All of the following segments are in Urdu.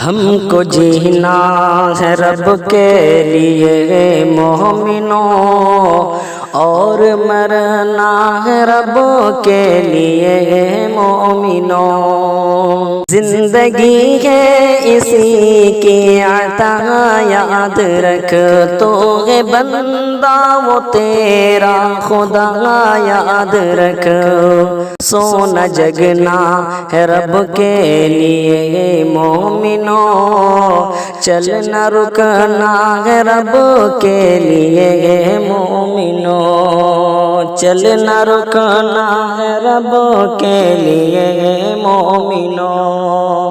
ہم کو جینا ہے رب کے لیے مومنوں، اور مرنا ہے رب کے لیے مومنوں۔ زندگی ہے اسی کی عطا یاد رکھ، تو ہے بندہ وہ تیرا خدا یاد رکھ۔ سونا جگنا ہے رب کے لیے مومنوں، چلنا رکنا ہے رب کے لیے مومنوں، چلنا رکنا ہے رب کے لیے مومنوں۔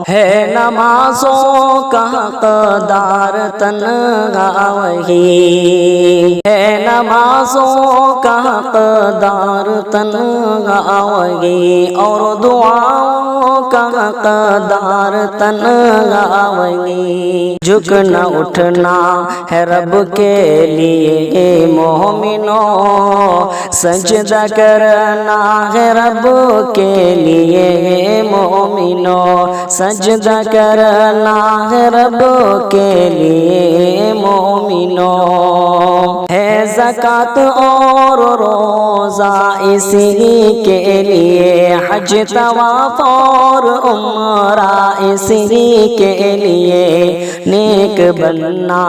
ہے نمازوں کا حقدار تنہا وہی، ہے نمازوں کا حقدار تنہا وہی، اور دعاؤں کا حقدار تنہا وہی۔ جھکنا اٹھنا ہے رب کے لیے مومنوں، سجدہ کرنا ہے رب کے لیے مومنوں، سجدہ کرنا ہے رب کے لیے مومنوں۔ ہے زکوٰۃ اور روزہ اسی کے لیے، حج طواف اور عمرہ اسی کے لیے، نیک بننا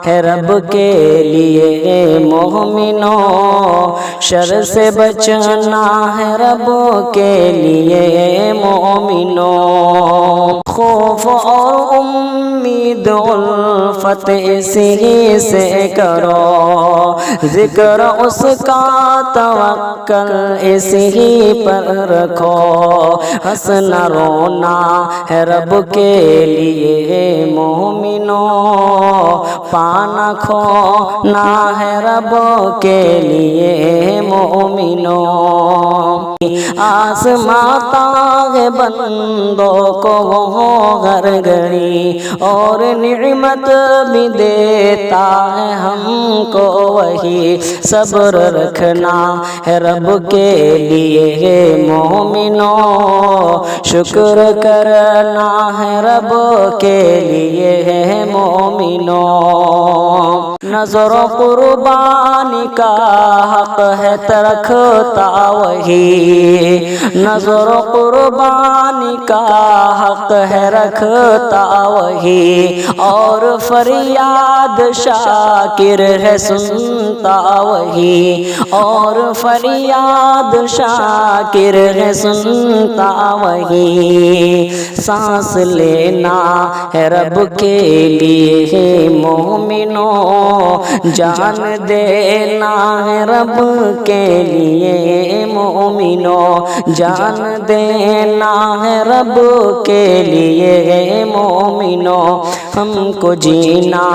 ہے رب کے لیے مومنوں، شر سے بچنا ہے رب کے لیے مومنوں۔ خوف اور امید الفت اسی سے کرو، ذکر اس کا توکل اسی پر رکھو، ہنسنا رونا ہے رب کے لیے مومنوں، پانا کھونا ہے رب کے لیے مومنوں۔ آزماتا ہے بندوں کو وہ ہر گھڑی، اور نعمت بھی دیتا ہے ہم کو وہی، صبر رکھنا ہے رب کے لیے مومنوں، شکر کرنا ہے رب کے لیے مومنوں۔ نظر و قربانی کا حق ہے رکھتا وہی، نظر و قربانی کا حق ہے رکھتا وہی، اور فریاد شاکر ہے سنتا وہی، اور فریاد شاکر ہے سنتا وہی۔ سانس لینا ہے رب کے لیے مومنوں، جان دینا ہے رب کے لیے مومنوں، جان دینا ہے رب کے لیے مومنوں۔ ہم کو جینا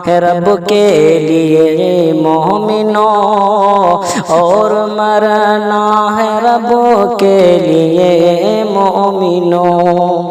ہے رب کے لیے مومنوں، اور مرنا ہے رب کے لیے مومنوں۔